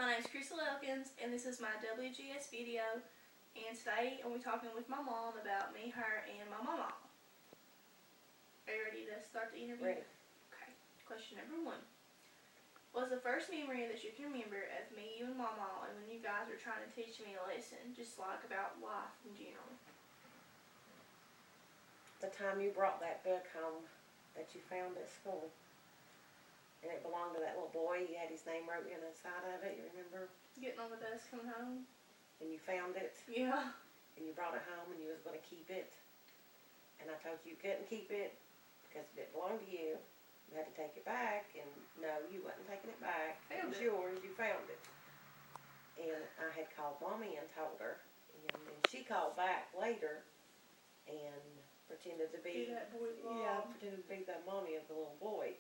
My name is Crystal Elkins, and this is my WGS video. And today I'll be talking with my mom about me, her, and my mawmaw. Are you ready to start the interview? Ready. Okay. Question number 1. What's the first memory that you can remember of me, you, and mawmaw, and when you guys were trying to teach me a lesson, just like about life in general? The time you brought that book home that you found at school. And it belonged to that little boy. He had his name wrote in the side of it, you remember? Getting on the bus coming home? And you found it. Yeah. And you brought it home and you was going to keep it. And I told you couldn't keep it because it belonged to you. You had to take it back. And no, you wasn't taking it back. It was yours. You found it. And I had called Mommy and told her. And then she called back later and pretended to be that boy's mom. Yeah, pretended to be the mommy of the little boy.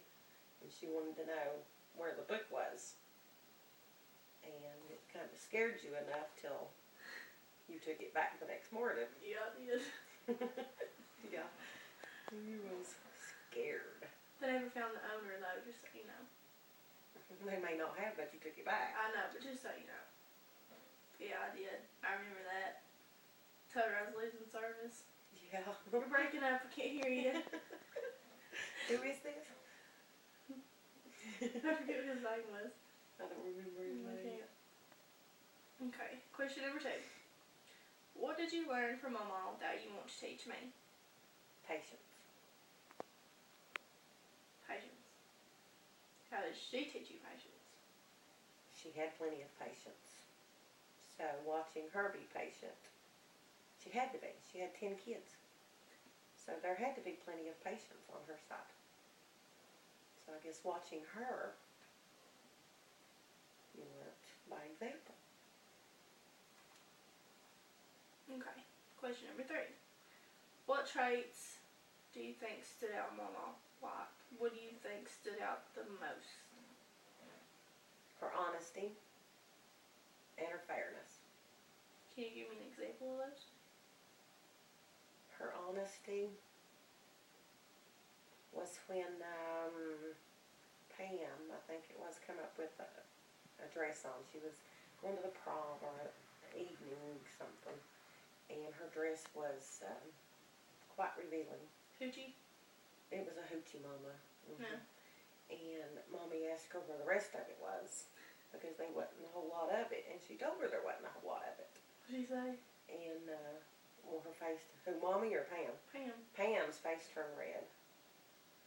And she wanted to know where the book was. And it kind of scared you enough till you took it back the next morning. Yeah, it did. Yeah. You was scared. They never found the owner though, just so you know. They may not have, but you took it back. I know, but just so you know. Yeah, I did. I remember that. Told her I was losing service. Yeah. We're breaking up, I can't hear you. Who is this? I forget what his name was. I don't remember his name. Okay, question number 2. What did you learn from mawmaw that you want to teach me? Patience. Patience. How did she teach you patience? She had plenty of patience. So watching her be patient, she had to be. She had 10 kids. So there had to be plenty of patience on her side. So I guess watching her, you learned by example. Okay, question number 3. What traits do you think stood out in mawmaw? What do you think stood out the most? Her honesty and her fairness. Can you give me an example of those? Her honesty was when Pam, I think it was, come up with a dress on. She was going to the prom or an evening something, and her dress was quite revealing. Hoochie? It was a hoochie mama. Yeah. And Mommy asked her where the rest of it was because there wasn't a whole lot of it, and she told her there wasn't a whole lot of it. What did she say? And well, her face, who, Mommy or Pam? Pam. Pam's face turned red.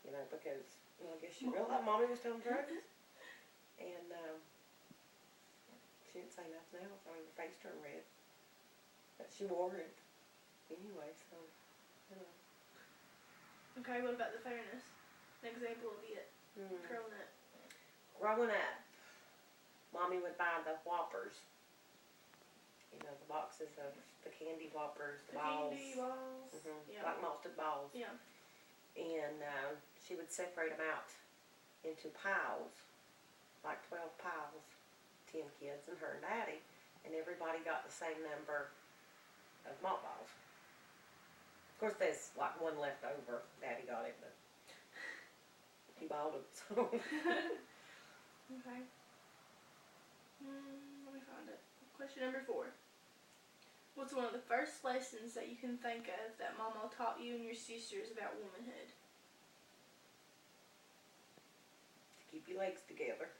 You know, because, you know, I guess she realized Mommy was telling truth. And she didn't say nothing else. I mean, her face turned red. But she wore it anyway, so, you know. Okay, what about the fairness? An example of it. Growing up. Growing up, Mommy would buy the Whoppers. You know, the boxes of the candy Whoppers, the balls. Candy balls. Yeah. Like malted balls. Yeah. And she would separate them out into piles, like 12 piles, 10 kids and her and Daddy, and everybody got the same number of malt balls. Of course, there's like one left over. Daddy got it, but he balled it, so. Okay. Let me find it. Question number 4. What's one of the first lessons that you can think of that mawmaw taught you and your sisters about womanhood? To keep your legs together.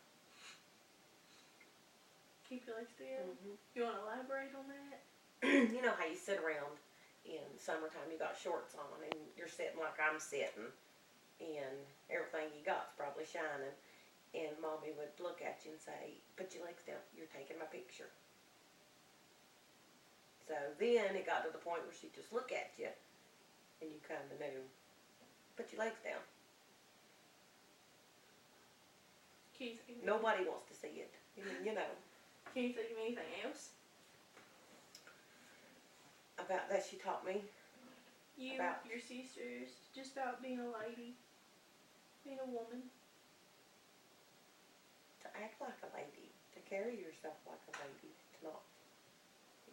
Keep your legs together? You want to elaborate on that? You know how you sit around in summertime, you got shorts on, and you're sitting like I'm sitting, and everything you got's probably shining, and Mommy would look at you and say, put your legs down, you're taking my picture. So then it got to the point where she'd just look at you, and you kind of knew, put your legs down. Nobody wants to see it, you know. Can you think of anything else? About that she taught me? You, your sisters, just about being a lady, being a woman. To act like a lady, to carry yourself like a lady, to not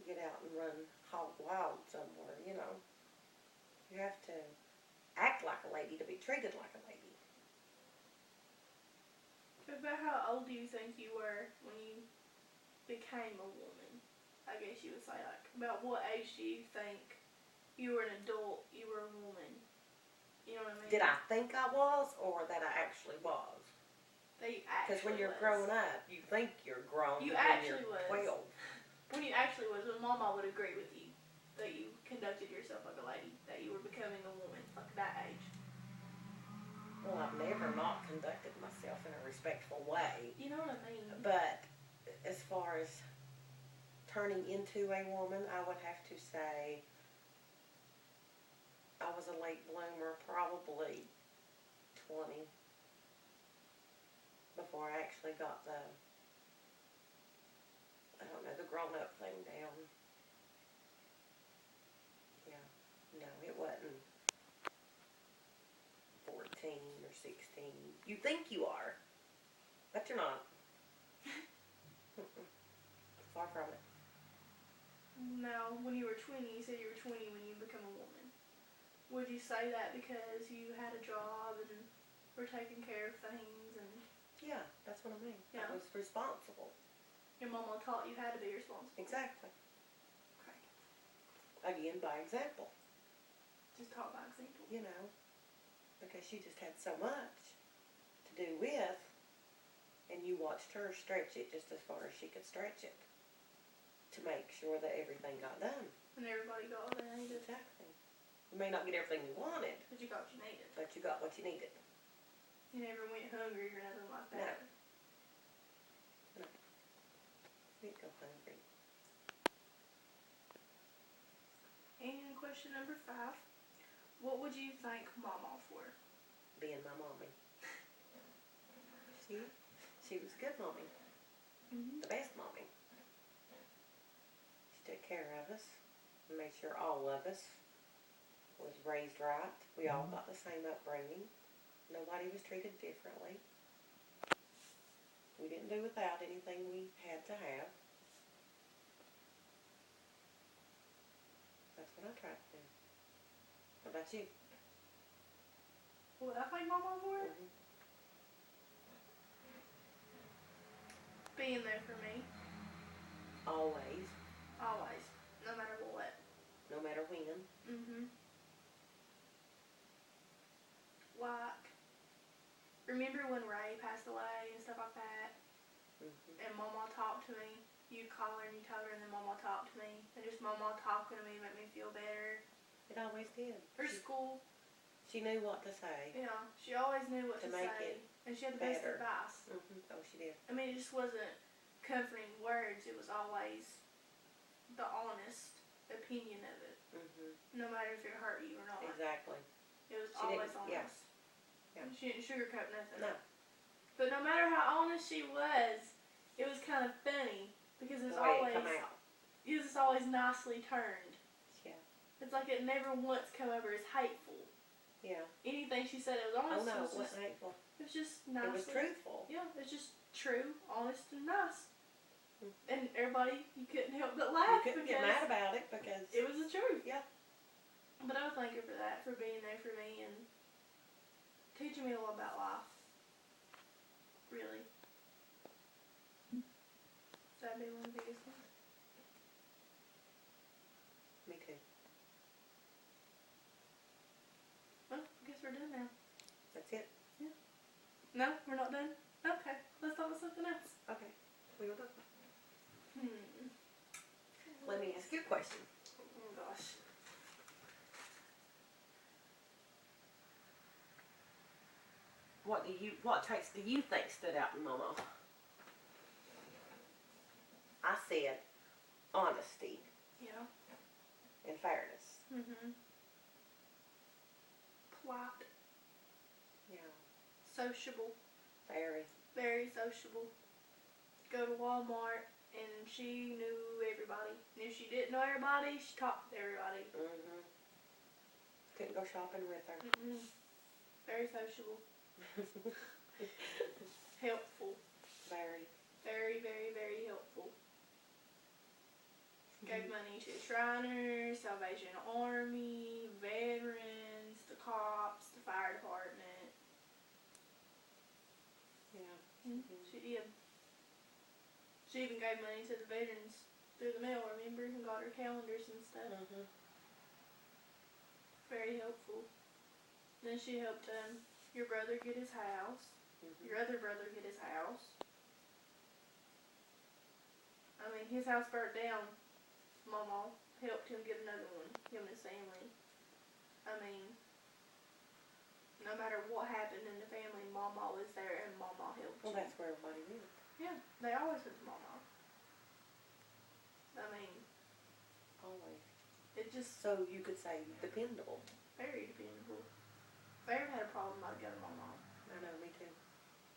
get out and run hog wild somewhere, you know. You have to act like a lady to be treated like a lady. About how old do you think you were when you became a woman? I guess you would say, like, about what age do you think you were an adult, you were a woman? You know what I mean? Did I think I was, or that I actually was? That you actually Because when you're was. growing up, you think you're grown. You when actually you're was. 12. When you actually was, when Mama would agree with you that you conducted yourself like a lady, that you were becoming a woman, like that age. Well, I've never not conducted myself in a respectful way. You know what I mean? But as far as turning into a woman, I would have to say I was a late bloomer, probably 20, before I actually got the, I don't know, the grown-up thing down. Yeah, no, it wasn't 14 or 16. You think you are, but you're not. Far from it. Now, when you were 20, you said you were 20 when you became a woman. Would you say that because you had a job and were taking care of things and... Yeah, that's what I mean. Yeah. I was responsible. Your mama taught you how to be responsible. Exactly. Okay. Again, by example. Just taught by example. You know, because she just had so much to do with, and you watched her stretch it just as far as she could stretch it to make sure that everything got done. And everybody got what they needed. Exactly. You may not get everything you wanted, But you got what you needed. but you got what you needed. You never went hungry or nothing like that. No. You didn't go hungry. And question number 5. What would you thank Mama for? Being my mommy. She was a good mommy. The best mommy. She took care of us and made sure all of us was raised right. We all got the same upbringing. Nobody was treated differently. We didn't do without anything we had to have. That's what I tried to do. What about you? What would I thank Mama for? Being there for me. Always. Always. No matter what. No matter when. Like, remember when Ray passed away and stuff like that? And Mama talked to me? You'd call her and you told her, and then Mama talked to me. And just Mama talking to me made me feel better. It always did. Her school. She knew what to say. Yeah, she always knew what to make say. it And she had the best better. advice. Oh, she did. I mean, it just wasn't comforting words. It was always the honest opinion of it. No matter if it hurt you or not. Exactly. It was She always didn't- honest. Yeah. She didn't sugarcoat nothing. No. But no matter how honest she was, it was kind of funny because it was The way always it come out. it was always nicely turned. Yeah. It's like it never once come over as hateful. Yeah. Anything she said, it was honest. Oh no, it it wasn't hateful. was just nicely. It was truthful. Yeah, it was just true, honest, and nice. And everybody, you couldn't help but laugh. You couldn't get mad about it because it was the truth. Yeah. But I would thank her for that, for being there for me and teaching me a lot about life. Really. That'd be one of the biggest ones. Me too. Well, I guess we're done now. That's it. Yeah. No, we're not done? Okay, let's talk about something else. Okay. We were done. Let Let me ask you a question. Oh gosh. What traits do you think stood out in Mama? I said honesty Yeah. and fairness. Polite. Yeah. Sociable. Very. Very sociable. Go to Walmart and she knew everybody. And if she didn't know everybody, she talked to everybody. Couldn't go shopping with her. Very sociable. Helpful. Very. Very, very, very helpful. Gave money to Shriners, Salvation Army, veterans, the cops, the fire department. Yeah. She did. She even gave money to the veterans through the mail, remember? And got her calendars and stuff. Mm-hmm. Very helpful. Then she helped your brother get his house. Mm-hmm. Your other brother get his house. I mean, his house burnt down. Mawmaw helped him get another one. Him and his family. I mean, no matter what happened in the family, Mawmaw was there and Mawmaw helped Well, you. that's where everybody went. Yeah, they always went to Mawmaw. I mean, Always. it just So you could say dependable. very dependable. If I ever had a problem, I'd go to Mawmaw. I know, me too.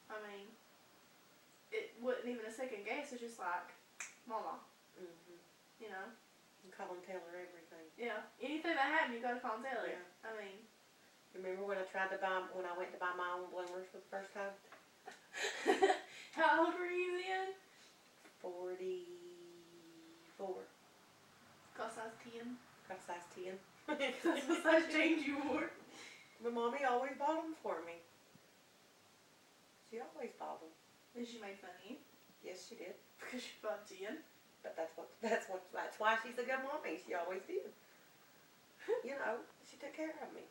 I mean, it wasn't even a second guess. It's just like, Mawmaw. Mm-hmm. You know? You call and tell her everything. Yeah. Anything that happened, you gotta call and tell her. Yeah. I mean. Remember when I went to buy my own bloomers for the first time? How old were you then? 44. Got size 10. Got a size 10. That's what size jeans you wore. My mommy always bought them for me. She always bought them. And she made fun of you. Yes, she did. Because you bought 10. But that's why she's a good mommy. She always did. You know, she took care of me.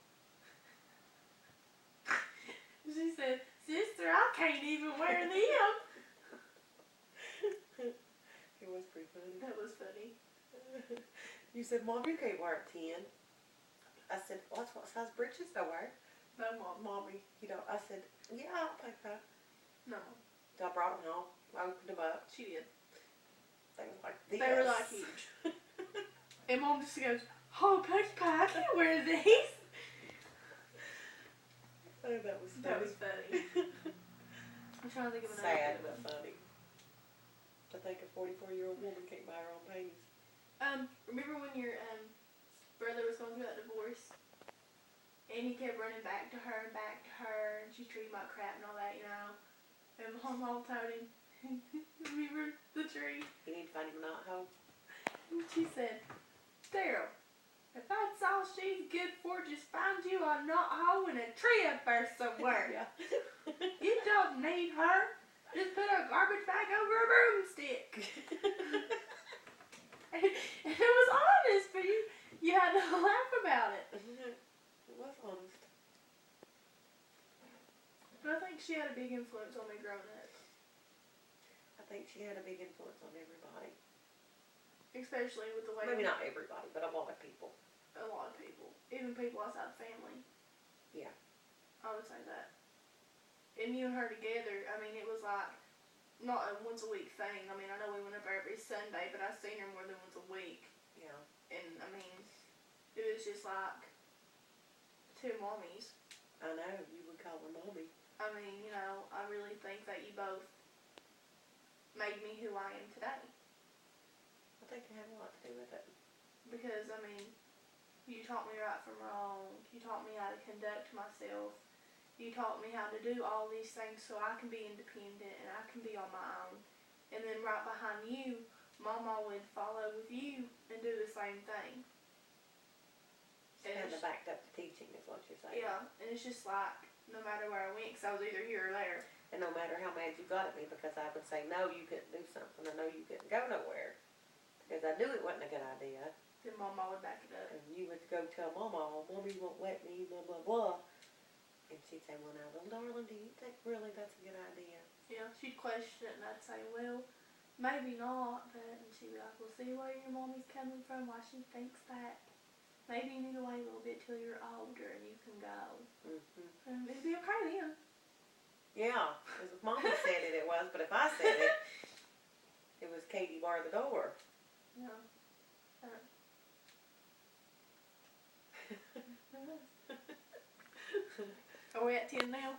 She said, sister, I can't even wear them. It was pretty funny. That was funny. You said, Mom, you can't wear a 10. I said, well, that's what size breeches I wear. No, Mom. Mommy, you know, I said, yeah, I'll take that. No. So I brought them home. I opened them up. She did. They were like this. They were like huge. And Mom just goes, oh, Coach Pie, I can't wear these. Oh, that was funny. That was funny. I'm trying to think of another Sad, thing. but funny. I think a 44-year-old woman can't buy her own panties. Remember when your brother was going through that divorce? And he kept running back to her, and she treated him like crap and all that, you know? And Mom told him, remember the tree? You need to find him a knot hole. And she said, Daryl, if that's all she's good for, just find you a knot hole in a tree up there somewhere. Yeah. You don't need her. Just put a garbage bag over a broomstick. And it was honest, but you had to laugh about it. It was honest. But I think she had a big influence on me growing up. I think she had a big influence on everybody. Especially with the way... Maybe not everybody, but a lot of people. A lot of people. Even people outside the family. Yeah. I would say that. And you and her together, I mean, it was like not a once a week thing. I mean, I know we went up there every Sunday, but I've seen her more than once a week. Yeah. And, I mean, it was just like two mommies. I know, you would call her mommy. I mean, you know, I really think that you both made me who I am today. I think it had a lot to do with it. Because, I mean, you taught me right from wrong. You taught me how to conduct myself. You taught me how to do all these things so I can be independent and I can be on my own. And then right behind you, Mama would follow with you and do the same thing. And backed up the teaching is what you're saying. Yeah, and it's just like, no matter where I went, because I was either here or there. And no matter how mad you got at me because I would say, no, you couldn't do something, or no, you couldn't go nowhere. Because I knew it wasn't a good idea. Then Mama would back it up. And you would go tell Mama, Mommy won't let me, blah, blah, blah. And she'd say, well, now, little darling, do you think really that's a good idea? Yeah, she'd question it, and I'd say, well, maybe not, but, and she'd be like, well, see where your mommy's coming from, why she thinks that. Maybe you need to wait a little bit till you're older and you can go. Mm-hmm. And it'd be okay then. Yeah, because if Mama said it, it was, but if I said it, it was Katie bar the door. Yeah. Are we at 10 now?